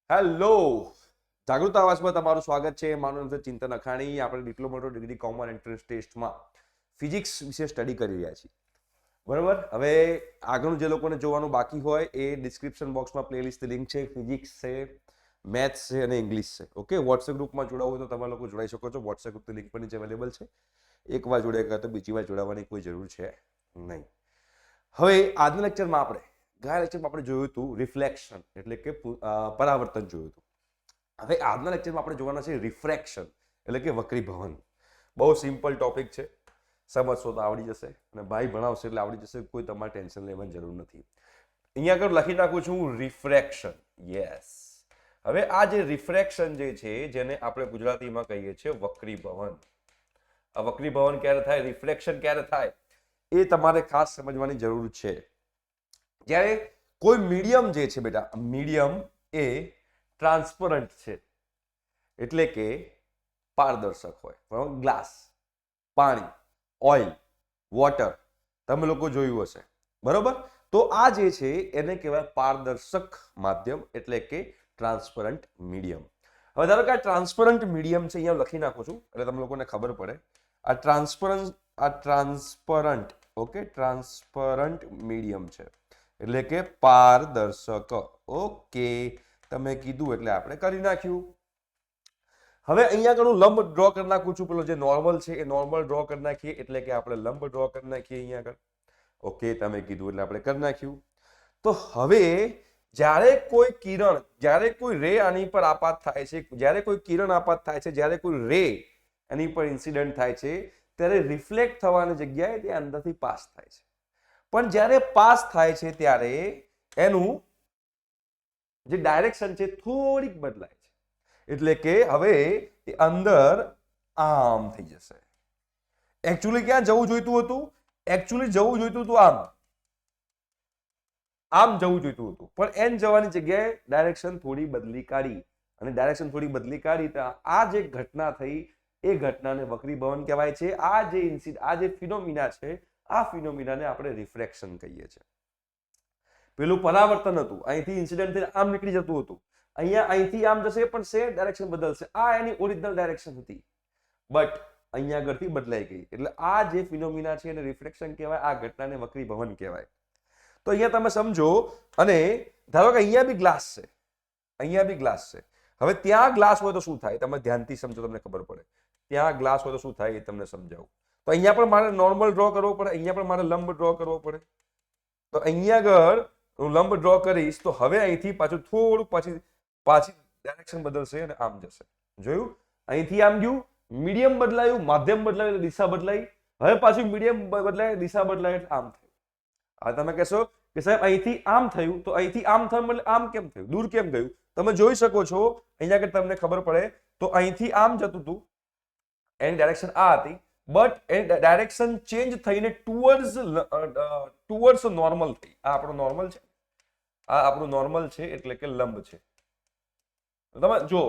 Hello, જાગૃત આવાસમાં તમારું સ્વાગત છે. મારું નામ છે ચિંતન અખાણી. આપણે ડિપ્લોમા ડિગ્રી કોમન એન્ટ્રન્સ ટેસ્ટમાં ફિઝિક્સ વિશે સ્ટડી કરી રહ્યા છીએ. બરોબર. હવે આગળનું જે લોકોને જોવાનું બાકી હોય એ ડિસ્ક્રિપ્શન બોક્સમાં પ્લેલિસ્ટ લિંક છે. ફિઝિક્સ છે, મેથ્સ છે અને ઇંગ્લિશ છે. ઓકે, વોટ્સએપ ગ્રુપમાં જોડાવું હોય તો તમે લોકો જોડાઈ શકો છો. વોટ્સએપ ગ્રુપની લિંક પણ નીચે અવેલેબલ છે. એકવાર જોડાયા તો બીજી વાર જોડાવાની કોઈ જરૂર છે નહીં. હવે આજના લેક્ચરમાં ગયા લેક્ચરમાં આપણે જોયું હતું રિફ્લેક્શન એટલે કે પરાવર્તન જોયું હતું. હવે આજના લેક્ચરમાં આપણે જોવાના છે રિફ્રેક્શન એટલે કે વક્રીભવન. બહુ સિમ્પલ ટોપિક છે, સમજશો તો આવડી જશે અને ભાઈ ભણાવશે એટલે આવડી જશે. કોઈ તમારે ટેન્શન લેવાની જરૂર નથી. અહીંયા આગળ લખી નાખું છું રિફ્રેક્શન. યસ. હવે આ જે રિફ્રેક્શન જે છે જેને આપણે ગુજરાતીમાં કહીએ છીએ વક્રીભવન. આ વક્રીભવન ક્યારે થાય, રિફ્રેક્શન ક્યારે થાય એ તમારે ખાસ સમજવાની જરૂર છે. જ્યારે કોઈ મીડિયમ જે છે બેટા, મીડિયમ એ ટ્રાન્સપરન્ટ છે એટલે કે પારદર્શક હોય. ગ્લાસ, પાણી, ઓઇલ, વોટર તમે લોકો જોયું હશે. બરોબર. તો આ જે છે એને કહેવાય પારદર્શક માધ્યમ એટલે કે ટ્રાન્સપરન્ટ મીડિયમ. હવે ધારો કે આ ટ્રાન્સપરન્ટ મીડિયમ છે, અહીંયા લખી નાખું છું એટલે તમને લોકોને ખબર પડે. આ ટ્રાન્સપરન્ટ ઓકે, ટ્રાન્સપરન્ટ મીડિયમ છે એટલે કે પારદર્શક. ઓકે, તમે કીધું એટલે આપણે કરી નાખ્યું. હવે અહીંયા આગળ હું લંબ ડ્રો કરી નાખું છું. પેલો જે નોર્મલ છે એ નોર્મલ ડ્રો કરી નાખીએ એટલે કે આપણે લંબ ડ્રો કરી નાખીએ અહીંયા આગળ. ઓકે, તમે કીધું એટલે આપણે કરી નાખ્યું. તો હવે જ્યારે કોઈ રે આની પર આપાત થાય છે, જ્યારે કોઈ કિરણ આપાત થાય છે, જ્યારે કોઈ રે એની પર ઇન્સિડન્ટ થાય છે ત્યારે રિફ્લેક્ટ થવાની જગ્યાએ તે અંદરથી પાસ થાય છે. પણ જ્યારે પાસ થાય છે ત્યારે એનું જે ડાયરેક્શન છે થોડીક બદલાય છે. એટલે કે હવે એ અંદર આમ થઈ જશે. એકચ્યુઅલી ક્યાં જવું જોઈતું હતું? એકચ્યુઅલી જવું જોઈતું હતું આમ જવું જોઈતું હતું, પણ એન જવાની જગ્યાએ ડાયરેક્શન થોડી બદલી કાઢી. અને ડાયરેક્શન થોડી બદલી કાઢી તો આ જે ઘટના થઈ એ ઘટનાને વક્રીભવન કહેવાય છે. આ જે ફિનોમિના છે આ ફિનોમિનાને આપણે રિફ્રેક્શન કહીએ છીએ. પેલું પરાવર્તન હતું, અહીંથી ઇન્સિડન્ટ થઈને આમ નીકળી જતું હતું. અહીંયા અહીંથી આમ જશે પણ સે ડાયરેક્શન બદલશે. આ એની ઓરિજિનલ ડાયરેક્શન હતી, બટ અહીંયા આગળથી બદલાઈ ગઈ. એટલે આ જે ફિનોમિના છે એને રિફ્રેક્શન કહેવાય. આ ઘટનાને વક્રીભવન કહેવાય. તો અહીંયા તમે સમજો. અને ધારો કે અહીંયા બી ગ્લાસ છે, અહીંયા બી ગ્લાસ છે. હવે ત્યાં ગ્લાસ હોય તો શું થાય? તમે ધ્યાનથી સમજો, તમને ખબર પડે. ત્યાં ગ્લાસ હોય તો શું થાય એ તમને સમજાવું. તો અહીંયા પણ મારે નોર્મલ ડ્રો કરવો પડે, અહીંયા પણ મારે લંબ ડ્રો કરવો પડે. તો અહીંયા આગળ હું લંબ ડ્રો કરીશ તો હવે અહીંથી પાછું થોડું પાછી ડાયરેક્શન બદલશે અને આમ જશે. જોયું? અહીંથી આમ ગયું, મીડિયમ બદલાયું, માધ્યમ બદલાયું, દિશા બદલાઈ. હવે પાછું મીડિયમ બદલાય, દિશા બદલાય એટલે આમ થયું. હવે તમે કહેશો કે સાહેબ અહીંથી આમ થયું તો અહીંથી આમ થયું એટલે આમ કેમ થયું, દૂર કેમ ગયું? તમે જોઈ શકો છો અહીંયા આગળ તમને ખબર પડે. તો અહીંથી આમ જતું હતું, એની ડાયરેક્શન આ હતી, બટ એ ડાયરેક્શન ચેન્જ થઈને ટુવર્ડ્સ નોર્મલ થઈ. આ આપણો નોર્મલ છે, આ આપણું નોર્મલ છે એટલે કે લંબ છે. તમે જો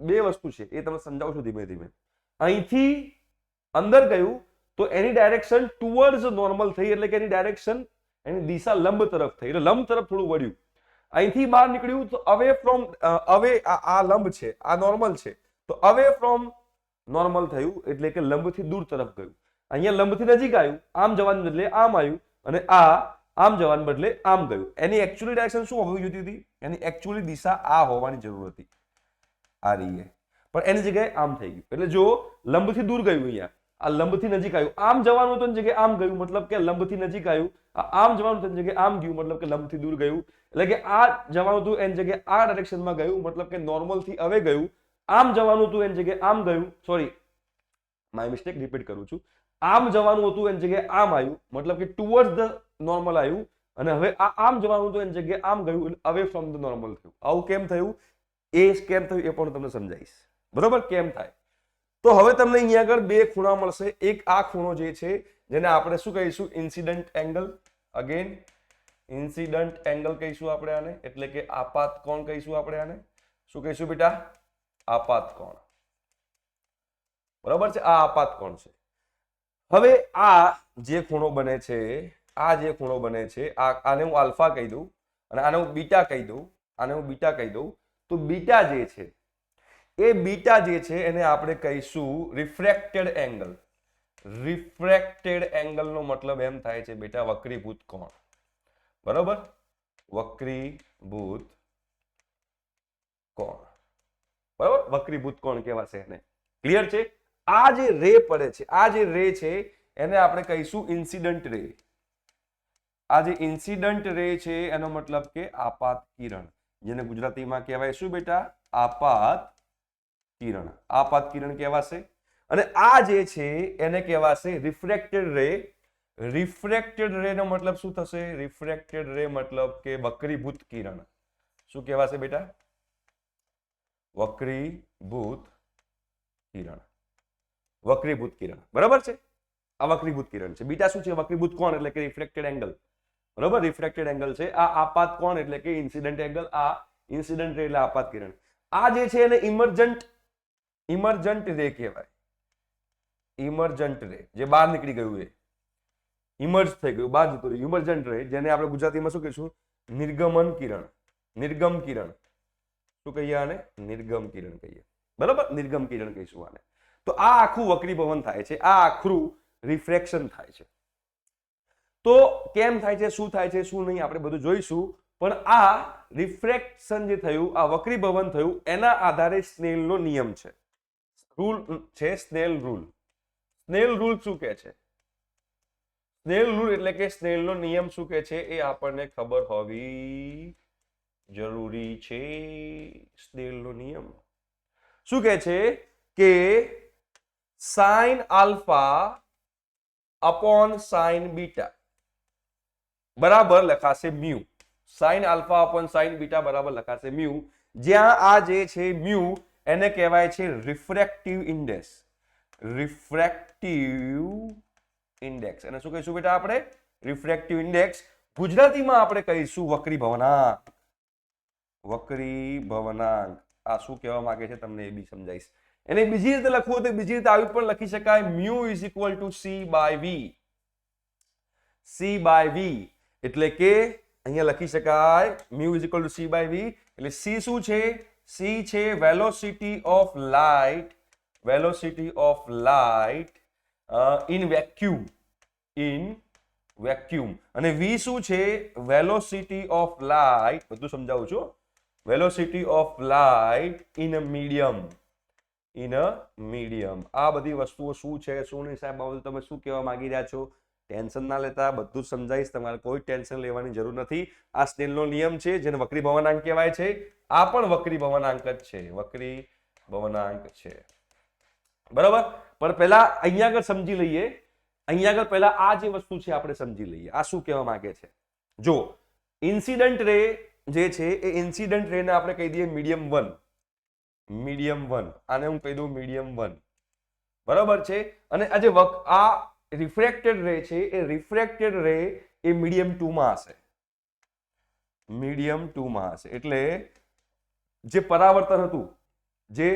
બે વસ્તુ છે એ તમે સમજાવું છું ધીમે ધીમે. અહીંથી અંદર ગયું તો એની ડાયરેક્શન ટુવર્ડ્સ નોર્મલ થઈ એટલે કે એની ડાયરેક્શન, એની દિશા લંબ તરફ થઈ એટલે લંબ તરફ થોડું વળ્યું. અહીંથી બહાર નીકળ્યું તો અવે ફ્રોમ આ લંબ છે, આ નોર્મલ છે, તો અવે ફ્રોમ નોર્મલ થયું એટલે કે લંબથી દૂર તરફ ગયું. અહીંયા લંબથી નજીક આવ્યું, આમ જવાને બદલે આમ આવ્યું, અને આ આમ જવાને બદલે આમ ગયું. એની એકચ્યુઅલી ડાયરેક્શન શું હોવી જોઈતી હતી? એની એકચ્યુઅલી દિશા આ હોવાની જરૂર હતી, આ રહી. પણ એની જગ્યાએ આમ થઈ ગયું. એટલે જો લંબથી દૂર ગયું, અહીંયા આ લંબથી નજીક આવ્યું. આમ જવાનું હતું એની જગ્યાએ આમ ગયું, મતલબ કે લંબથી નજીક આવ્યું. આમ જવાનું હતું એની જગ્યાએ આમ ગયું, મતલબ કે લંબથી દૂર ગયું. એટલે કે આ જવાનું હતું એની જગ્યાએ આ ડાયરેક્શનમાં ગયું, મતલબ કે નોર્મલથી હવે ગયું. આમ જવાનું હતું એની જગ્યાએ આમ ગયું. સોરી, માય મિસ્ટેક, રિપીટ કરું છું. આમ જવાનું હતું એની જગ્યાએ આમ આવ્યું, મતલબ કે ટુવર્ડ્સ ધ નોર્મલ આવ્યું. અને હવે આ આમ જવાનું હતું એની જગ્યાએ આમ ગયું એટલે અવે ફ્રોમ ધ નોર્મલ થયું. આવું કેમ થયું એ કેમ થયું એ પણ તમને સમજાવીશ. બરોબર? કેમ થાય? તો હવે તમને અહીંયા આગળ બે ખૂણા મળશે. એક આ ખૂણો જે છે જેને આપણે શું કહીશું? Incident angle. Again incident angle કહીશું આપણે આને, એટલે કે આપાત કોણ કહીશું આપણે આને. શું કહીશું બેટા? આપાત કોણ. બરાબર છે? આ આપાત કોણ છે. હવે આ જે ખૂણો બને છે, આ જે ખૂણો બને છે, આને હું આલ્ફા કહી દઉં અને આને હું બીટા કહી દઉં, આને હું બીટા કહી દઉં. તો બીટા જે છે એ બીટા જે છે એને આપણે કહીશું રિફ્રેક્ટેડ એંગલ. રિફ્રેક્ટેડ એંગલનો મતલબ એમ થાય છે બેટા વક્રીભૂત કોણ. બરોબર, વક્રીભૂત કોણ. બરોબર, વક્રીભૂત કોણ કહેવાશે એને. ક્લિયર છે? આ જે રે પડે છે, આ જે રે છે એને આપણે કહીશું ઇન્સિડન્ટ રે. આ જે ઇન્સિડન્ટ રે છે એનો મતલબ કે આપાત કિરણ, જેને ગુજરાતીમાં કહેવાય શું બેટા? આપાત કિરણ. આપાત કિરણ કહેવાશે. અને આ જે છે એને કહેવાશે રિફ્રેક્ટેડ રે. રિફ્રેક્ટેડ રે નો મતલબ શું થશે? રિફ્રેક્ટેડ રે મતલબ કે વક્રીભૂત કિરણ. શું કહેવાશે બેટા? વક્રીભૂત કિરણ. વક્રીભૂત કિરણ. બરાબર છે? આ વક્રીભૂત કિરણ છે. બીટા શું છે? વક્રીભૂત કોણ એટલે કે રિફ્લેક્ટેડ એંગલ. બરાબર, રિફ્લેક્ટેડ એંગલ છે. આ આપાત કોણ એટલે કે ઇન્સિડન્ટ એંગલ. આ ઇન્સિડન્ટ રે એટલે આપાત કિરણ. આ જે છે એને ઇમર્જન્ટ રે કહેવાય. ઇમર્જન્ટ રે, જે બહાર નીકળી ગયું એ ઇમર્જ થઈ ગયું, બહાર જતું રહ્યું. ઇમર્જન્ટ રે, જેને આપણે ગુજરાતીમાં શું કહીશું? નિર્ગમન કિરણ. નિર્ગમ કિરણ. શું કહીએ આને? નિર્ગમ કિરણ કહીએ. બરાબર, નિર્ગમ કિરણ કહીશું આને. તો આ આખું વક્રીભવન થાય છે, આ આખું રિફ્રેક્શન થાય છે. તો કેમ થાય છે, શું થાય છે, શું નહીં, આપણે બધું જોઈશું. પણ આ રિફ્રેક્શન જે થયું, આ વક્રીભવન થયું, એના આધારે સ્નેલનો નિયમ છે. રૂલ છે સ્નેલ રૂલ. સ્નેલ રૂલ શું કહે છે? સ્નેલ રૂલ એટલે કે સ્નેલનો નિયમ શું કહે છે એ આપણને ખબર હોવી જરૂરી છે. સ્નેલનો નિયમ શું કહે છે કે sine alpha upon sine beta બરાબર લખાશે mu. Sine alpha upon sine beta બરાબર લખાશે મ્યુ. જ્યાં આ જે છે મ્યુ એને કહેવાય છે રિફ્રેક્ટિવ ઇન્ડેક્સ. Refractive index. એને શું કહીશું બેટા આપણે? Refractive index. ગુજરાતીમાં આપણે કહીશું વક્રીભવનાંક. વક્રીભવનાંક. આ શું કહેવા માંગે છે તમને એ બી સમજાઈશ. એને બીજી રીતે લખવું તો બીજી રીતે આવી પણ લખી શકાય. Mu is equal to c by v. C by v એટલે કે અહીંયા લખી શકાય mu is equal to c by v. એટલે સી શું છે? સી છે velocity of light. Velocity of light in vacuum. In vacuum. અને વી શું છે? Velocity of light. બધું સમજાવું છું. Velocity of light in a medium. In a medium. આ બધી વસ્તુઓ શું છે શું નહીં સાહેબ, આ બધું તમે શું કહેવા માંગી રહ્યા છો? ટેન્શન ના લેતા, બધું સમજાઈશ. તમારે કોઈ ટેન્શન લેવાની જરૂર નથી. આ સ્નેલનો નિયમ છે જેને વક્રીભવનાંક કહેવાય છે. આ પણ વક્રીભવનાંક જ છે. વક્રીભવનાંક છે. બરાબર. પણ પહેલા અહીંયા આગળ સમજી લઈએ. અહીંયા આગળ પહેલા આ જે વસ્તુ છે આપણે સમજી લઈએ. આ શું કહેવા માંગે છે? જો ઇન્સિડન્ટ રે જે છે એ ઇન્સિડન્ટ રે ને આપણે કહી દઈએ મીડિયમ 1. મીડિયમ 1. આને હું કહી દઉં મીડિયમ 1. બરાબર છે. અને આ જે આ રિફ્રેક્ટેડ રે છે એ રિફ્રેક્ટેડ રે એ મીડિયમ 2 માં હશે. મીડિયમ 2 માં હશે. એટલે જે પરાવર્તન હતું, જે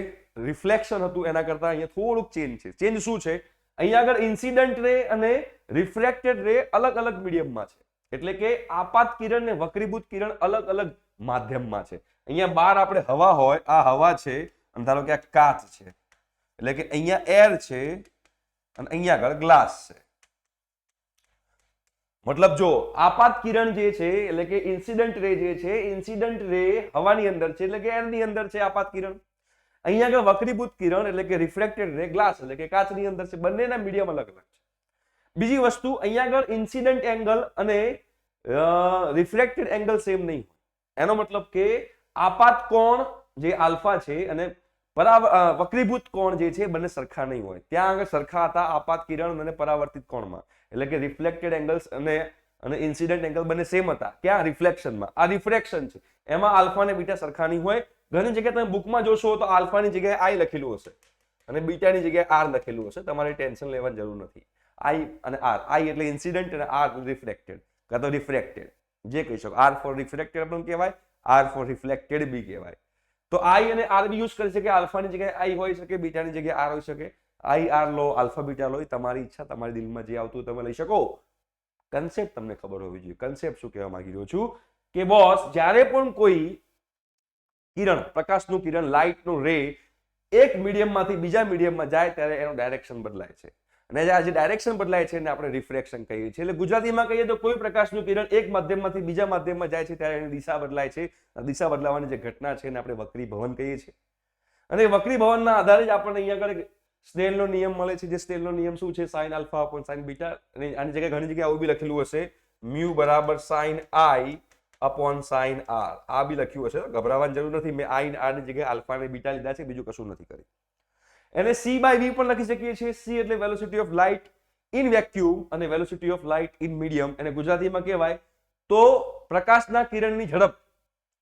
રિફ્લેક્શન હતું એના કરતા અહીંયા થોડુંક ચેન્જ છે. ચેન્જ શું છે? અહીંયા આગળ ઇન્સિડન્ટ રે અને રિફ્રેક્ટેડ રે અલગ અલગ મીડિયમમાં છે. એટલે કે આપાત કિરણ ને વક્રીભૂત કિરણ અલગ અલગ માધ્યમમાં છે. અહીંયા બહાર આપણે હવા હોય, આ હવા છે અને ધારો કે આ કાચ છે. એટલે કે અહીંયા એર છે અને અહીંયા આગળ ગ્લાસ છે. મતલબ જો આપાત કિરણ જે છે એટલે કે ઇન્સિડન્ટ રે જે છે, ઇન્સિડન્ટ રે હવાની અંદર છે એટલે કે એરની અંદર છે આપાત કિરણ. અહીંયા આગળ વક્રીભૂત કિરણ એટલે કે રિફ્રેક્ટેડ રે ગ્લાસ એટલે કે કાચની અંદર છે. બંનેના મીડિયમ અલગ અલગ છે. બીજી વસ્તુ અહીંયા આગળ ઇન્સિડન્ટ એંગલ અને રિફ્રેક્ટેડ એંગલ સેમ નહીં. એનો મતલબ કે આપાત કોણ જે આલ્ફા છે અને વક્રીભૂત કોણ જે છે બંને સરખા નહીં હોય. ત્યાં આગળ સરખા હતા આપાત કિરણ અને પરાવર્તિત કોણમાં. એટલે કે રિફ્લેક્ટેડ એંગલ્સ અને ઇન્સિડન્ટ એંગલ બંને સેમ હતા. ક્યાં? રિફ્લેક્શનમાં. આ રિફ્રેક્શન છે. એમાં આલ્ફા અને બીટા સરખા નહીં હોય. ઘણી જગ્યાએ તમે બુકમાં જોશો તો આલ્ફાની જગ્યાએ આઈ લખેલું હશે અને બીટાની જગ્યાએ આર લખેલું હશે. તમારે ટેન્શન લેવાની જરૂર નથી. આઈ અને આર. આઈ એટલે ઇન્સિડન્ટ અને આર રિફ્લેક્ટેડ કાં તો રિફ્રેક્ટેડ, જે કહી શકો. આર ફોર રિફ્રેક્ટેડ પણ કહેવાય, આર ફોર રિફ્લેક્ટેડ બી કહેવાય. તો આઈ અને આર બી યુઝ કરી શકે. આલ્ફાની જગ્યાએ આઈ હોઈ શકે, બીટાની જગ્યાએ આર હોઈ શકે. આઈ આર લો, આલ્ફા બીટા લો, તમારી ઈચ્છા, તમારી દિલમાં જે આવતું તમે લઈ શકો. કન્સેપ્ટ તમને ખબર હોવી જોઈએ. કન્સેપ્ટ શું કહેવા માંગી રહ્યો છું કે બોસ, જ્યારે પણ કોઈ કિરણ, પ્રકાશનું કિરણ, લાઇટનું રે એક મીડિયમમાંથી બીજા મીડિયમમાં જાય ત્યારે એનું ડાયરેક્શન બદલાય છે, અને આ જે ડાયરેક્શન બદલાય છે એને આપણે રિફ્રેક્શન કહીએ છીએ. એટલે ગુજરાતીમાં કહીએ તો કોઈ પ્રકાશનું કિરણ એક માધ્યમમાંથી બીજા માધ્યમમાં જાય છે ત્યારે એની દિશા બદલાય છે. દિશા બદલાવાની જે ઘટના છે એને આપણે વક્રીભવન કહીએ છીએ. અને વક્રીભવનના આધારે જ આપણને અહીંયા આગળ સ્નેલનો નિયમ મળે છે. જે સ્નેલનો નિયમ શું છે? Sine alpha upon sine beta. અને આની જગ્યાએ ઘણી જગ્યાએ આવું બી લખેલું હશે, મ્યુ બરાબર sine i upon sine r. આ બી લખ્યું હશે, ગભરાવાની જરૂર નથી. મેં આઈ આર ની જગ્યાએ આલ્ફા અને બીટા લીધા છે, બીજું કશું નથી કર્યું. એને c બાય v પણ લખી શકીએ છીએ. c એટલે velocity of light in vacuum અને velocity of light in medium. એને ગુજરાતીમાં કહેવાય તો પ્રકાશના કિરણની ઝડપ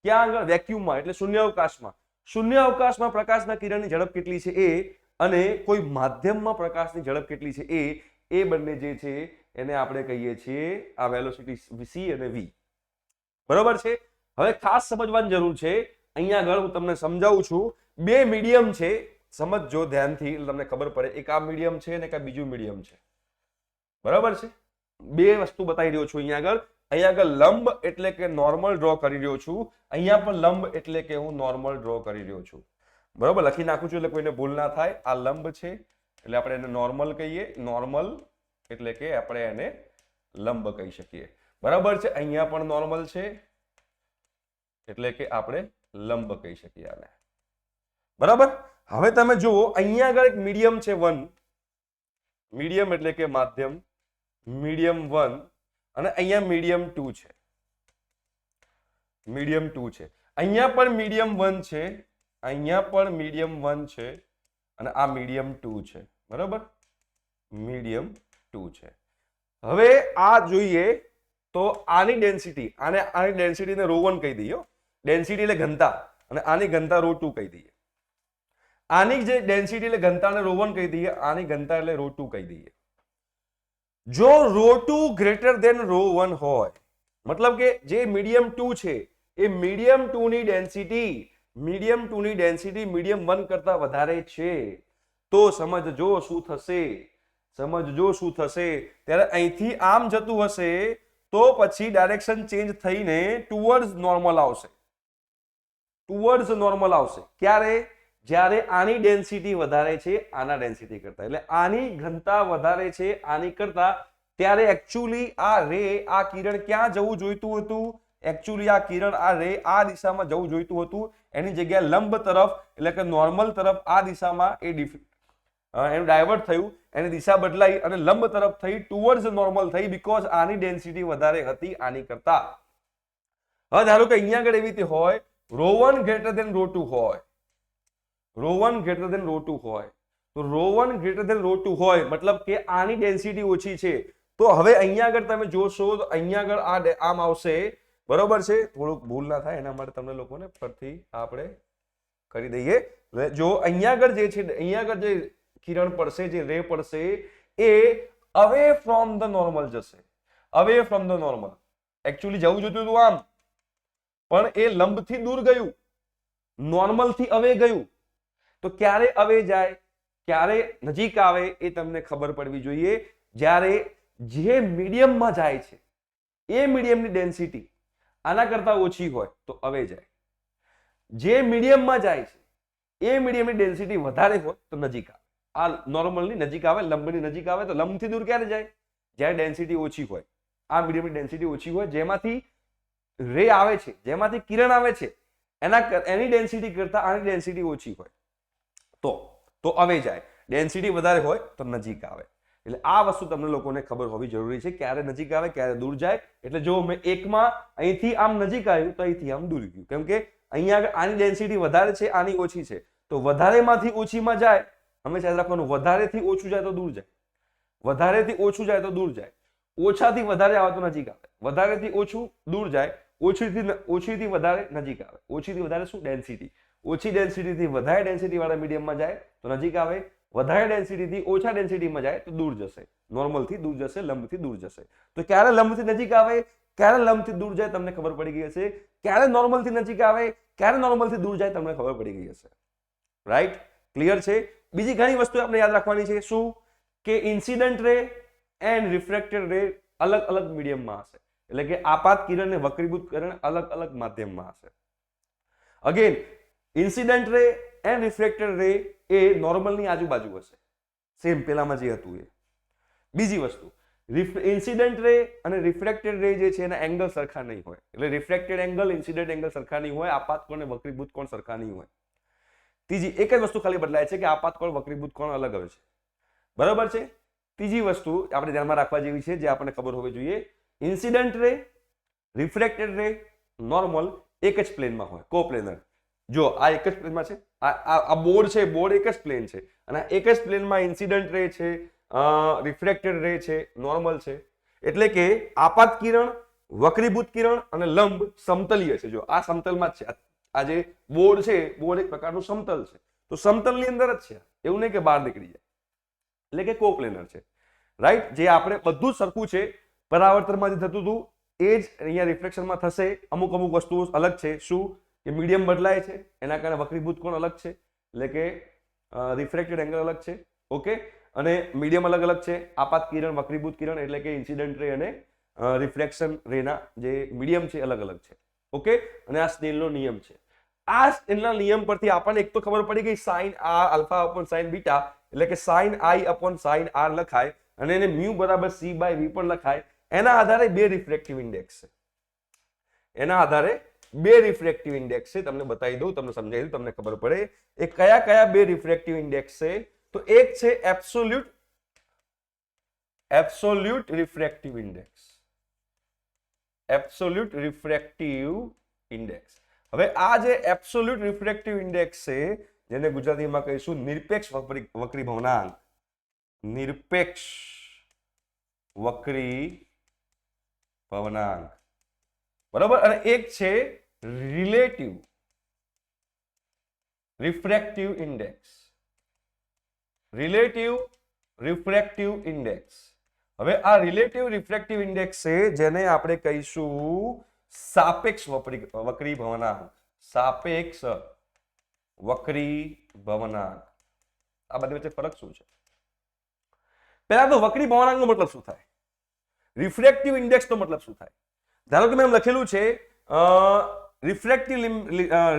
ક્યાં આગળ? વેક્યુમમાં, એટલે શૂન્ય અવકાશમાં. શૂન્ય અવકાશમાં પ્રકાશના કિરણની ઝડપ કેટલી છે એ, અને કોઈ માધ્યમમાં પ્રકાશની ઝડપ કેટલી છે એ બંને જે છે એને આપણે કહીએ છીએ આ વેલોસિટી c અને v. બરોબર છે? હવે ખાસ સમજવાની જરૂર છે. અહીંયા આગળ હું તમને સમજાવું છું. બે મીડિયમ છે, સમજજો ધ્યાનથી, તમને ખબર પડે. એક આ મીડિયમ છે અને એક આ બીજું મીડિયમ છે. બરાબર છે? બે વસ્તુ બતાવી રહ્યો છું અહીંયા આગળ. અહીંયા આગળ લંબ એટલે કે નોર્મલ ડ્રો કરી રહ્યો છું. અહીંયા પણ લંબ એટલે કે હું નોર્મલ ડ્રો કરી રહ્યો છું. બરાબર? લખી નાખું છું એટલે કોઈને ભૂલ ના થાય. આ લંબ છે એટલે આપણે એને નોર્મલ કહીએ. નોર્મલ એટલે કે આપણે એને લંબ કહી શકીએ. બરાબર છે? અહીંયા પણ નોર્મલ છે એટલે કે આપણે લંબ કહી શકીએ આને. બરાબર? હવે તમે જુઓ, અહીંયા આગળ એક મીડિયમ છે 1, મીડિયમ એટલે કે માધ્યમ, મીડિયમ 1, અને અહીંયા મીડિયમ 2 છે. મીડિયમ 2 છે. અહીંયા પણ મીડિયમ 1 છે, અહીંયા પણ મીડિયમ 1 છે, અને આ મીડિયમ 2 છે. બરાબર? મીડિયમ 2 છે. હવે આ જોઈએ તો આની ડેન્સિટી, આની ડેન્સિટીને ρ1 કહી દઈએ. ડેન્સિટી એટલે ઘનતા, અને આની ઘનતા ρ2 કહી દઈએ. આની જે ડેન્સિટી એટલે ઘનતાને ρ1 કહી દઈએ, આની ઘનતા એટલે ρ2 કહી દઈએ. જો ρ2 ગ્રેટર ધેન ρ1 હોય, મતલબ કે જે મીડિયમ 2 છે એ મીડિયમ 2 ની ડેન્સિટી મીડિયમ 1 કરતા વધારે છે, તો સમજજો શું થશે. ત્યારે અહીંથી આમ જતું હશે તો પછી ડાયરેક્શન ચેન્જ થઈને ટુવર્ડ્સ નોર્મલ આવશે. ક્યારે? જ્યારે આની ડેન્સિટી વધારે છે આના ડેન્સિટી કરતા, એટલે આની ઘનતા વધારે છે આની કરતા, ત્યારે એકચ્યુઅલી આ રે, આ કિરણ ક્યાં જવું જોઈતું હતું? એકચ્યુઅલી આ કિરણ, આ રે આ દિશામાં જવું જોઈતું હતું. એની જગ્યાએ લંબ તરફ એટલે કે નોર્મલ તરફ આ દિશામાં એનું ડાયવર્ટ થયું, એની દિશા બદલાઈ અને લંબ તરફ થઈ, ટુવર્ડ્સ નોર્મલ થઈ, બીકોઝ આની ડેન્સિટી વધારે હતી આની કરતા. હવે ધારો કે અહીંયા આગળ એવી રીતે હોય, ρ1 ગ્રેટર ધેન ρ2 હોય, ρ1 ગ્રેટર ધેન ρ2 હોય, તો ρ1 ગ્રેટર ધેન ρ2 હોય મતલબ કે આની ડેન્સિટી ઓછી છે. તો હવે અહીંયા આગળ તમે જોશો તો અહીંયા આગળ આમ આવશે. બરોબર છે? થોડુંક ભૂલ ના થાય એના માટે તમને લોકોને ફરીથી આપણે કરી દઈએ. જો અહીંયા આગળ જે છે, અહીંયા આગળ જે કિરણ પડશે, જે રે પડશે, એ અવે ફ્રોમ ધ નોર્મલ જશે. Away from the normal. Actually જવું જોઈતું હતું આમ, પણ એ લંબથી દૂર ગયું, નોર્મલથી અવે ગયું. તો ક્યારે અવે જાય, ક્યારે નજીક આવે એ તમને ખબર પડવી જોઈએ. જ્યારે જે મીડિયમમાં જાય છે એ મીડિયમની ડેન્સિટી આના કરતા ઓછી હોય તો અવે જાય. જે મીડિયમમાં જાય છે એ મીડિયમની ડેન્સિટી વધારે હોય તો નજીક આવે. આ નોર્મલની નજીક આવે, લંબની નજીક આવે. તો લંબથી દૂર ક્યારે જાય? જ્યારે ડેન્સિટી ઓછી હોય. આ મીડિયમની ડેન્સિટી ઓછી હોય, જેમાંથી રે આવે છે, જેમાંથી કિરણ આવે છે, એની ડેન્સિટી કરતા આની ડેન્સિટી ઓછી હોય તો અવે જાય. ડેન્સિટી વધારે હોય તો નજીક આવે. એટલે આ વસ્તુ તમને લોકોને ખબર હોવી જરૂરી છે, ક્યારે નજીક આવે ક્યારે દૂર જાય. એટલે જો મેં એકમાં અહીંથી આમ નજીક આવ્યું તો અહીંથી આમ દૂર ગયું, કેમ કે અહીંયા આગળ આની ડેન્સિટી વધારે છે, આની ઓછી છે. તો વધારેમાંથી ઓછીમાં જાય, હંમેશા યાદ રાખવાનું, વધારેથી ઓછું જાય તો દૂર જાય, વધારેથી ઓછું જાય તો દૂર જાય. ઓછાથી વધારે આવે તો નજીક આવે, વધારેથી ઓછું દૂર જાય, ઓછીથી વધારે નજીક આવે. ઓછીથી વધારે શું? ડેન્સિટી. ઓછી ડેન્સિટીથી વધારે ડેન્સિટી વાળા મીડિયમમાં જાય તો નજીક આવે, વધારે ડેન્સિટીથી ઓછા ડેન્સિટીમાં જાય તો દૂર જશે. નોર્મલથી દૂર જશે, લંબથી દૂર જશે. તો ક્યારે લંબથી નજીક આવે, ક્યારે લંબથી દૂર જાય તમને ખબર પડી ગઈ હશે. ક્યારે નોર્મલથી નજીક આવે, ક્યારે નોર્મલથી દૂર જાય તમને ખબર પડી ગઈ હશે. રાઈટ? ક્લિયર છે? બીજી ઘણી વસ્તુ આપણે યાદ રાખવાની છે. શું? કે ઇન્સિડન્ટ રે એન્ડ રિફ્રેક્ટેડ રે અલગ અલગ મીડિયમમાં હશે. એટલે કે આપાત કિરણ અને વક્રીભૂત કિરણ અલગ અલગ માધ્યમમાં હશે. Again incident ray and refracted રે એ નોર્મલની આજુબાજુ હશે, સેમ પેલામાં જે હતું એ. બીજી વસ્તુ, ઇન્સિડન્ટ રે અને રિફ્રેક્ટેડ રે જે છે એના એંગલ સરખા નહીં હોય, એટલે રિફ્રેક્ટેડ એંગલ ઇન્સિડન્ટ એંગલ સરખા નહીં હોય, આપાત કોણ અને વક્રીભૂત કોણ સરખા નહીં હોય. ત્રીજી એક જ વસ્તુ ખાલી બદલાય છે કે આપાત કોણ વક્રીભૂત કોણ અલગ હોય છે, બરાબર છે. ત્રીજી વસ્તુ આપણે ધ્યાનમાં રાખવા જેવી છે જે આપણને ખબર હોવી જોઈએ, ઇન્સિડન્ટ રે, રિફ્રેક્ટેડ રે, નોર્મલ એક જ પ્લેનમાં હોય, કોપ્લેનર. જો આ એક જ પ્લેનમાં છે, આ બોર્ડ છે, બોર્ડ એક જ પ્લેન છે અને એક જ પ્લેનમાં ઇન્સિડન્ટ રે છે, રિફ્રેક્ટેડ રે છે, નોર્મલ છે. એટલે કે આપાત કિરણ, વક્રીભૂત કિરણ અને લંબ સમતલીય છે. જો આ સમતલમાં જ છે, આ જે બોર્ડ છે, બોર્ડ એક પ્રકારનું સમતલ છે, તો સમતલની અંદર જ છે, એવું નહીં કે બહાર નીકળી જાય, એટલે કે કોપ્લેનર છે, રાઈટ. જે આપણે બધું સરખું છે, પરાવર્તનમાં જે થતું હતું એ જ અહીંયા રિફ્લેક્શનમાં થશે. અમુક અમુક વસ્તુઓ અલગ છે, શું કે મીડિયમ બદલાય છે, એના કારણે વક્રીભૂત કોણ અલગ છે, એટલે કે રિફ્રેક્ટેડ એંગલ અલગ છે, ઓકે. અને મીડિયમ અલગ અલગ છે, આપાત કિરણ, વક્રીભૂત કિરણ, એટલે કે ઇન્સિડન્ટ રે અને રિફ્લેક્શન રેના જે મીડિયમ છે અલગ અલગ છે, ઓકે. અને આ સ્નેલનો નિયમ છે. આ સ્નેલના નિયમ પરથી આપણને એક તો ખબર પડી ગઈ, sine r alpha upon sine beta, એટલે કે sine i upon sine r લખાય અને એને મ્યુ બરાબર સી બાય વી પણ લખાય. એના આધારે બે રિફ્રેક્ટિવ ઇન્ડેક્સ છે, એના આધારે બે રિફ્રેક્ટિવ ઇન્ડેક્સ છે. તમને બતાવી દઉં, તમને સમજાવી દઉં, તમને ખબર પડે એ કયા કયા બે રિફ્રેક્ટિવ ઇન્ડેક્સ છે. તો એક છે absolute refractive index, absolute refractive index. હવે આ જે એબ્સોલ્યુટ રિફ્રેક્ટિવ ઇન્ડેક્સ છે, જેને ગુજરાતીમાં કહીશું નિરપેક્ષ વક્રીભવનાંક, નિરપેક્ષ વક્રીભવનાંક, બરાબર. અને એક છે relative refractive index, relative refractive index. હવે આ રિલેટિવ રિફ્રેક્ટિવ ઇન્ડેક્સ છે જેને આપણે કહીશું સાપેક્ષ વક્રીભવનાંક, સાપેક્ષ વક્રીભવનાંક. આ બંને વચ્ચે ફરક શું છે? પહેલા તો વક્રીભવનાંકનો મતલબ શું થાય, રિફ્રેક્ટિવ ઇન્ડેક્સનો મતલબ શું થાય? ધારો કે મેં લખેલું છે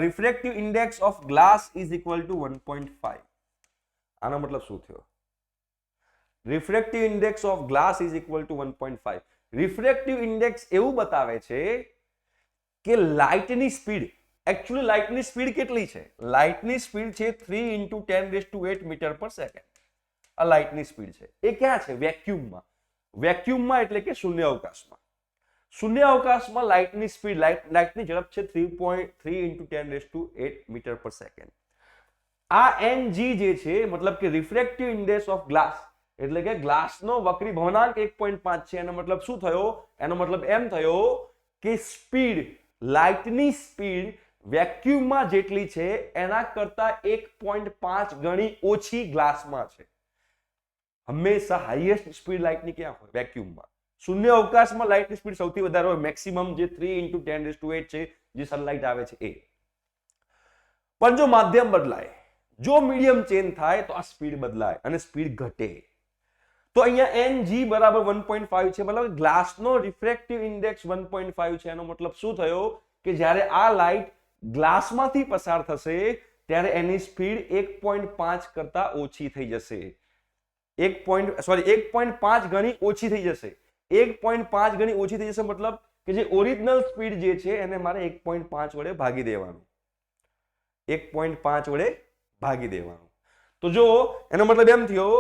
refractive index of glass is equal to 1.5. આનો મતલબ શું થયો? Refractive index of glass is equal to 1.5. Refractive index એવું બતાવે છે કે લાઇટની સ્પીડ, એકચ્યુઅલી લાઇટની સ્પીડ કેટલી છે? લાઇટની સ્પીડ છે 3 × 10⁸ મીટર પર સેકન્ડ. આ લાઇટની સ્પીડ છે. એ ક્યાં છે? વેક્યુમમાં. વેક્યુમમાં એટલે કે શૂન્ય અવકાશમાં. શૂન્ય અવકાશમાં લાઇટની સ્પીડ, લાઇટની ઝડપ છે 3 × 10⁸ મીટર પર સેકન્ડ. આ ng જે છે મતલબ કે રિફ્રેક્ટિવ ઇન્ડેક્સ ઓફ ગ્લાસ, એટલે કે ગ્લાસનો વક્રીભવનાંક 1.5 છે. એનો મતલબ શું થયો? એનો મતલબ એમ થયો કે સ્પીડ, લાઇટની સ્પીડ વેક્યુમમાં જેટલી છે એના કરતા 1.5 ગણી ઓછી ગ્લાસમાં છે. હંમેશા હાઈએસ્ટ સ્પીડ લાઇટની ક્યાં હોય? વેક્યુમમાં. શૂન્ય અવકાશમાં લાઇટની સ્પીડ સૌથી વધારે હોય, મેક્સિમમ જે 3 × 10⁸ છે, જે સનલાઇટ આવે છે એ. પણ જો માધ્યમ બદલાય, જો મીડિયમ ચેન્જ થાય તો આ સ્પીડ બદલાય અને સ્પીડ ઘટે. તો અહીંયા ng બરાબર 1.5 છે, મતલબ ગ્લાસનો રિફ્રેક્ટિવ ઇન્ડેક્સ 1.5 છે. એનો મતલબ શું થયો કે જ્યારે આ લાઇટ ગ્લાસમાંથી પસાર થશે ત્યારે એની સ્પીડ 1.5 કરતા ઓછી થઈ જશે. 1.5 ગણી ઓછી થઈ જશે. 1.5 ગણી ઓછી થઈ જશે મતલબ કે જે ઓરિજિનલ સ્પીડ જે છે એને મારે 1.5 વડે ભાગી દેવાનું. 1.5 વડે ભાગી દેવાનું. તો જો એનો મતલબ એમ થયો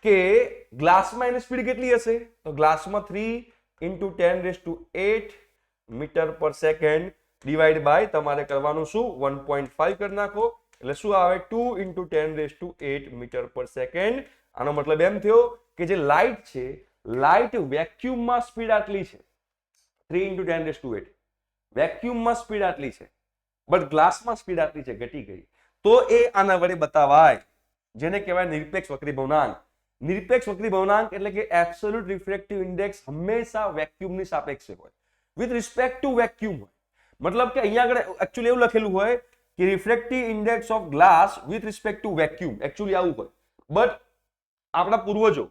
કે ગ્લાસમાં એની સ્પીડ કેટલી હશે? તો ગ્લાસમાં 3 × 10⁸ મીટર પર સેકન્ડ ડિવાઈડ બાય તમારે કરવાનું શું? 1.5 કરી નાખો એટલે શું આવે? 2 × 10⁸ મીટર પર સેકન્ડ. આનો મતલબ એમ થયો કે જે લાઇટ છે, લાઇટ વેક્યુમમાં સ્પીડ આટલી છે 3 × 10⁸, વેક્યુમમાં સ્પીડ આટલી છે, બટ ગ્લાસમાં સ્પીડ આટલી છે, ઘટી ગઈ. તો એ આના વડે બતાવાય, જેને કહેવાય નિરપેક્ષ વક્રીભવનાંક. નિરપેક્ષ વક્રીભવનાંક એટલે કે એબ્સોલ્યુટ રિફ્રેક્ટિવ ઇન્ડેક્સ હંમેશા વેક્યુમની સાપેક્ષે હોય, વિથ રિસ્પેક્ટ ટુ વેક્યુમ હોય. મતલબ કે અહીંયા આગળ એકચ્યુઅલી એવું લખેલું હોય કે refractive index of glass with respect to vacuum, actually આવું હોય. બટ આપણા પૂર્વજો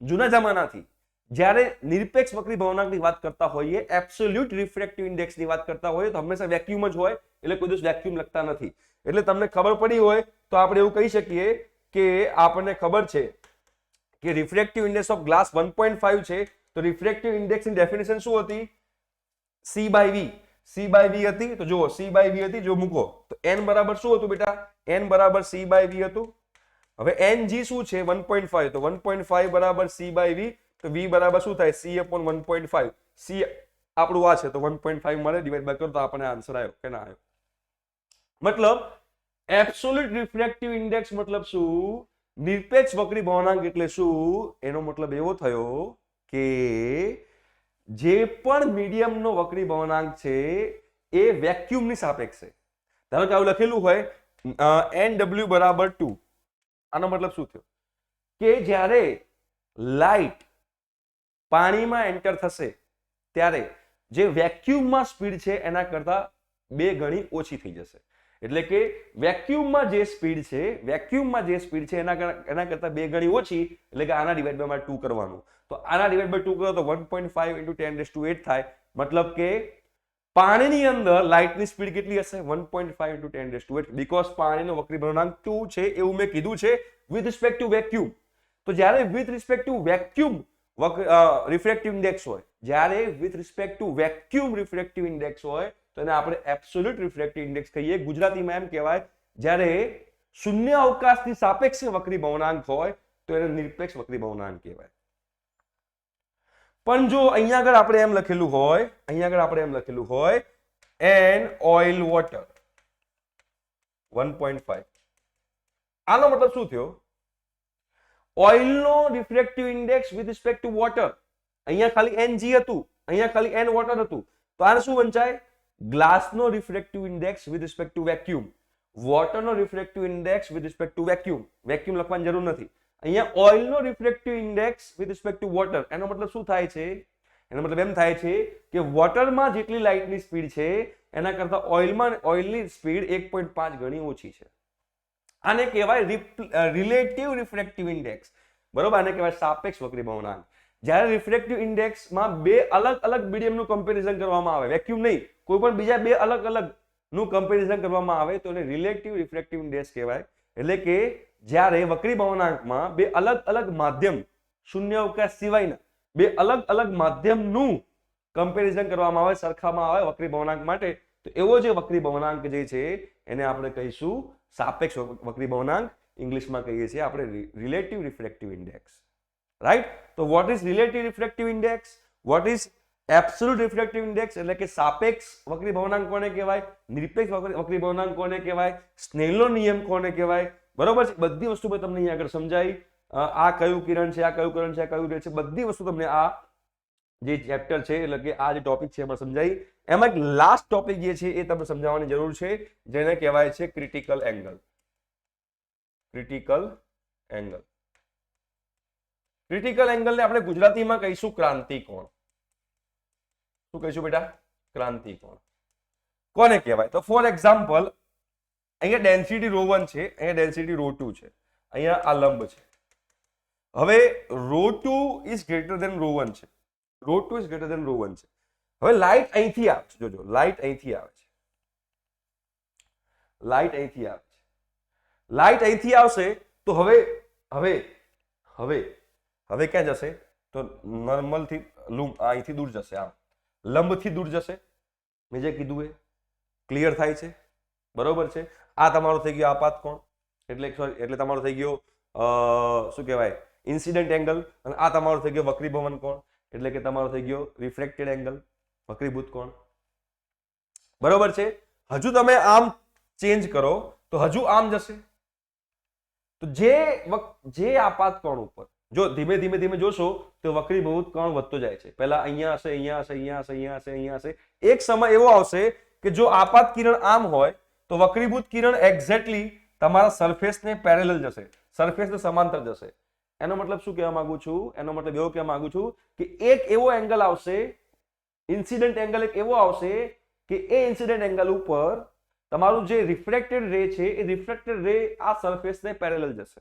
જૂના જમાનાથી જ્યારે નિરપેક્ષ વક્રી ભવનાંકની વાત કરતા હોઈએ, એબ્સોલ્યુટ રિફ્રેક્ટિવ ઇન્ડેક્સની વાત કરતા હોઈએ તો હંમેશા વેક્યુમ જ હોય, એટલે કોઈ દિવસ વેક્યુમ લખતા નથી. એટલે તમને ખબર પડી હોય તો આપણે એવું કહી શકીએ કે આપણને ખબર છે કે રિફ્રેક્ટિવ ઇન્ડેક્સ ઓફ ગ્લાસ 1.5 છે, તો રિફ્રેક્ટિવ ઇન્ડેક્સની ડેફિનેશન શું હતી? C/V. C/V હતી, તો જુઓ C/V હતી, જો મૂકો તો n બરાબર શું હતું બેટા? n બરાબર C/V હતું. હવે ng શું છે? 1.5, તો 1.5 બરાબર C/V, તો v બરાબર શું થાય? C/1.5. c આપણું આ છે તો 1.5 મળે, ડિવાઈડ બાય કરો તો આપણને આન્સર આવ્યો કે ના આવ્યો? મતલબ એબ્સોલ્યુટ રિફ્રેક્ટિવ ઇન્ડેક્સ મતલબ શું? નિરપેક્ષ વક્રી ભવનાંક એટલે શું? એનો મતલબ એવો થયો કે જે પણ મીડિયમનો વક્રી ભવનાંક છે એ વેક્યુમની સાપેક્ષે, ધારો કે આવું લખેલું હોય NW બરાબર 2, આનો મતલબ શું થયો? કે જ્યારે લાઈટ પાણીમાં એન્ટર થશે ત્યારે જે વેક્યુમમાં સ્પીડ છે એના કરતા 2 ગણી ઓછી થઈ જશે. એટલે કે વેક્યુમમાં જે સ્પીડ છે એના કરતા 2 ગણી ઓછી, એટલે કે આના ડિવાઈડ બાય 2 કરવાનું. તો આના ડિવાઈડ બાય 2 કરો તો 1.5 × 10⁸ થાય. મતલબ કે પાણીની અંદર લાઇટની સ્પીડ કેટલી હશે? 1.5 × 10⁸, બીકોઝ પાણીનો વક્રી ભવનાંક 2 છે એવું મેં કીધું છે વિથ રિસ્પેક્ટ ટુ વેક્યુમ. તો જ્યારે with respect to vacuum refractive index હોય, જ્યારે with respect to vacuum refractive index હોય તો એને આપણે એબ્સોલ્યુટ રિફ્રેક્ટિવ ઇન્ડેક્સ કહીએ. ગુજરાતીમાં એમ કહેવાય જ્યારે શૂન્ય અવકાશની સાપેક્ષે વક્રી ભવનાંક હોય તો એને નિરપેક્ષ વક્રી ભવનાંક કહેવાય. પણ જો અહીંયા આગળ આપણે એમ લખેલું હોય n ઓઇલ વોટર 1.5, આનો મતલબ શું થયો? ઓઇલનો refractive index with respect to water, અહીંયા ખાલી Ng હતું, અહીંયા ખાલી n વોટર હતું, તો આને શું વંચાય? ગ્લાસનો refractive index with respect to vacuum, વોટરનો refractive index with respect to vacuum. Vacuum લખવાની જરૂર નથી. અહીંયા ઓઇલનો refractive index with respect to water, એનો મતલબ શું થાય છે? એનો મતલબ એમ થાય છે કે વોટરમાં જેટલી લાઇટની સ્પીડ છે એના કરતા ઓઇલની સ્પીડ 1.5 ગણી ઓછી છે. આને કહેવાય રિલેટિવ રિફ્રેક્ટિવ ઇન્ડેક્સ. બરોબર? આને કહેવાય સાપેક્ષ વક્રી ભવનાંક. જ્યારે રિફ્રેક્ટિવ ઇન્ડેક્સમાં 2 અલગ અલગ મીડિયમનું કમ્પેરિઝન કરવામાં આવે, વેક્યુમ નહીં, કોઈ પણ બીજા 2 અલગ અલગ નું કમ્પેરિઝન કરવામાં આવે તો એને રિલેટિવ રિફ્રેક્ટિવ ઇન્ડેક્સ કહેવાય. એટલે કે જ્યારે વક્રી ભવનાંકમાં 2 અલગ અલગ માધ્યમ, શૂન્ય અવકાશ સિવાયના 2 અલગ અલગ માધ્યમનું કમ્પેરિઝન કરવામાં આવે, સરખામાં આવે વક્રી ભવનાંક માટે, તો એવો જે વક્રી ભવનાંક જે છે એને આપણે કહીશું સાપેક્ષ વક્રી ભવનાંક. ઇંગ્લિશમાં કહીએ છીએ આપણે રિલેટિવ રિફ્રેક્ટિવ ઇન્ડેક્સ. રાઈટ? તો what is relative refractive index? What is absolute refractive index? એટલે કે સાપેક્ષ વક્રી ભવનાંક કોને કહેવાય? નિરપેક્ષ વક્રી ભવનાંક કોને કહેવાય? સ્નેલનો નિયમ કોને કહેવાય? બરોબર છે? બધી વસ્તુ મેં તમને અહીંયા આગળ સમજાવી. આ કયું કિરણ છે, આ કયું કિરણ છે, આ કયું રે છે, બધી વસ્તુ તમને આ જે ચેપ્ટર છે એટલે કે આ જે ટોપિક છે એમાં સમજાવી. એમાં એક લાસ્ટ ટોપિક જે છે એ તમને સમજાવવાની જરૂર છે, જેને કહેવાય છે ક્રિટિકલ એંગલ. Critical angle. ક્રિટિકલ એંગલને આપણે ગુજરાતીમાં કહીશું ક્રાંતિકોણ. શું કહીશું બેટા? ક્રાંતિકોણ. કોને કહેવાય? તો ફોર એક્ઝામ્પલ અહીંયા ડેન્સિટી ρ1 છે, અહીંયા ડેન્સિટી ρ2 છે, અહીંયા આ લંબ છે. હવે ρ2 ઇઝ ગ્રેટર ધેન ρ1 છે. ρ2 ઇઝ ગ્રેટર ધેન ρ1 છે. હવે લાઇટ અહીંથી આવે છે, જોજો લાઇટ અહીંથી આવે છે. લાઇટ અહીંથી આવે છે. લાઇટ અહીંથી આવશે તો હવે ક્યાં જશે? તો નોર્મલ થી અહીંથી દૂર જશે, આમ લંબથી દૂર જશે. મેં જે કીધું એ ક્લિયર થાય છે? બરોબર છે? આ તમારો થઈ ગયો આપાત કોણ, એટલે તમારો થઈ ગયો શું કહેવાય? Incident angle. અને આ તમારો થઈ ગયો વક્રીભવન કોણ, એટલે કે તમારો થઈ ગયો રિફ્લેક્ટેડ એંગલ, વક્રીભૂત કોણ. બરોબર છે? હજુ તમે આમ ચેન્જ કરો તો હજુ આમ જશે. તો જે આપાત કોણ ઉપર જો ધીમે ધીમે જોશો તો વક્રીભૂત કોણ વધતો જાય છે. પહેલા અહીંયા હશે, અહીંયા હશે, અહીંયા હશે, અહીંયા હશે, અહીંયા હશે. એક સમય એવો આવશે કે જો આપાત કિરણ આમ હોય તો વક્રીભૂત કિરણ એક્ઝેક્ટલી તમારા સરફેસને પેરેલલ જશે, સરફેસને સમાંતર જશે. એનો મતલબ શું કહેવા માંગુ છું? એનો મતલબ એવો કહેવા માંગુ છું કે એક એવો એંગલ આવશે, ઇન્સિડન્ટ એંગલ એક એવો આવશે કે એ ઇન્સિડન્ટ એંગલ ઉપર તમારું જે રિફ્લેક્ટેડ રે છે એ રિફ્લેક્ટેડ રે આ સરફેસને પેરેલલ જશે.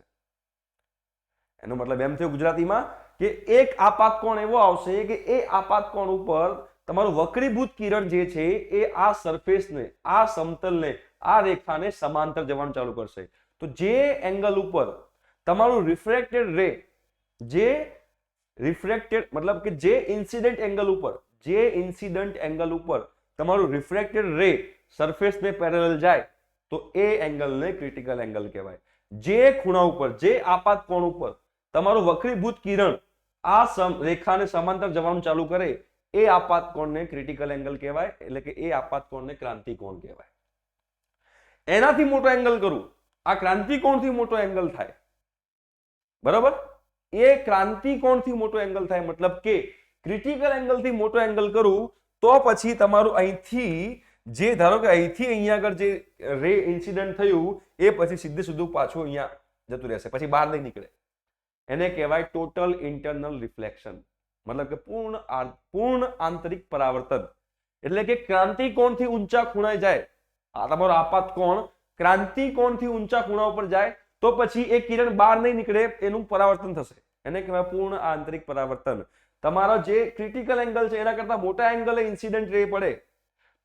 એનો મતલબ એમ થયો ગુજરાતીમાં કે એક આપાત કોણ એવો આવશે કે એ આપાત કોણ ઉપર તમારું વક્રીભૂત કિરણ જે છે એ આ સરફેસને, આ સમતલને, આ રેખાને સમાંતર જવાનું ચાલુ કરશે. તો જે એંગલ ઉપર તમારું રિફ્રેક્ટેડ રે, જે રિફ્રેક્ટેડ મતલબ કે જે ઇન્સિડન્ટ એંગલ ઉપર તમારું રિફ્રેક્ટેડ રે સરફેસને પેરેલલ જાય તો એ એંગલને ક્રિટિકલ એંગલ કહેવાય. જે ખૂણા ઉપર, જે આપાત કોણ ઉપર તમારું વક્રીભૂત કિરણ આ રેખાને સમાંતર જવાનું ચાલુ કરે એ આપાત કોણને ક્રિટિકલ એંગલ કહેવાય, એટલે કે એ આપાત કોણને ક્રાંતિ કોણ કહેવાય. એનાથી મોટો એંગલ કરું, આ ક્રાંતિ કોણથી મોટો એંગલ થાય, બરાબર? એ ક્રાંતિ કોણથી મોટો એંગલ થાય મતલબ કે ક્રિટિકલ એંગલથી મોટો એંગલ કરું તો પછી તમારું અહીંથી જે ધારો કે અહીંથી અહીંયા આગળ જે રે ઇન્સિડન્ટ થયું એ પછી સીધું પાછું અહીંયા જતું રહેશે, પછી બહાર નહીં નીકળે. એને કહેવાય ટોટલ ઇન્ટરનલ રિફ્લેક્શન, મતલબ કે પૂર્ણ આંતરિક પરાવર્તન. એટલે કે ક્રાંતિ કોણથી ઊંચા ખૂણાએ જાય, આ તમારો આપાત કોણ ક્રાંતિ કોણથી ઊંચા ખૂણા ઉપર જાય તો પછી એ કિરણ બહાર નહીં નીકળે, એનું પરાવર્તન થશે. એને કહેવાય પૂર્ણ આંતરિક પરાવર્તન. તમારો જે ક્રિટિકલ એંગલ છે એના કરતા મોટા એંગલે ઇન્સિડન્ટ રે પડે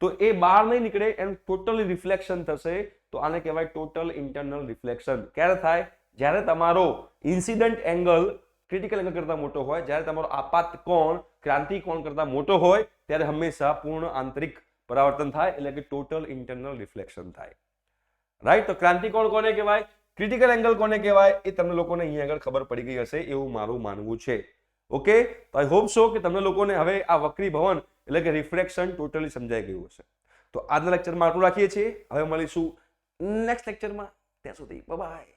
તો એ બહાર નહીં નીકળે, એનું ટોટલી રિફ્લેક્શન થશે. તો આને કહેવાય ટોટલ ઇન્ટરનલ રિફ્લેક્શન. ક્યારે થાય? જ્યારે તમારો ઇન્સિડન્ટ એંગલ ક્રિટિકલ એંગલ કરતા મોટો હોય, જ્યારે તમારો આપાત કોણ ક્રાંતિ કોણ કરતા મોટો હોય ત્યારે હંમેશા પૂર્ણ આંતરિક પરાવર્તન થાય, એટલે કે ટોટલ ઇન્ટરનલ રિફ્લેક્શન થાય. રાઈટ? તો ક્રાંતિ કોણ કોને કહેવાય, ક્રિટિકલ એંગલ કોને કહેવાય, એ તમને લોકોને અહીંયા આગળ ખબર પડી ગઈ હશે એવું મારું માનવું છે. ઓકે, તો આઈ હોપ સો કે તમને લોકોને હવે આ વક્રીભવન એટલે કે રિફ્રેક્શન ટોટલી સમજાઈ ગયું હશે. તો આજના લેક્ચરમાં આટલું રાખીએ છીએ. હવે મળીશું નેક્સ્ટ લેક્ચરમાં. ત્યાં સુધી બાય બાય.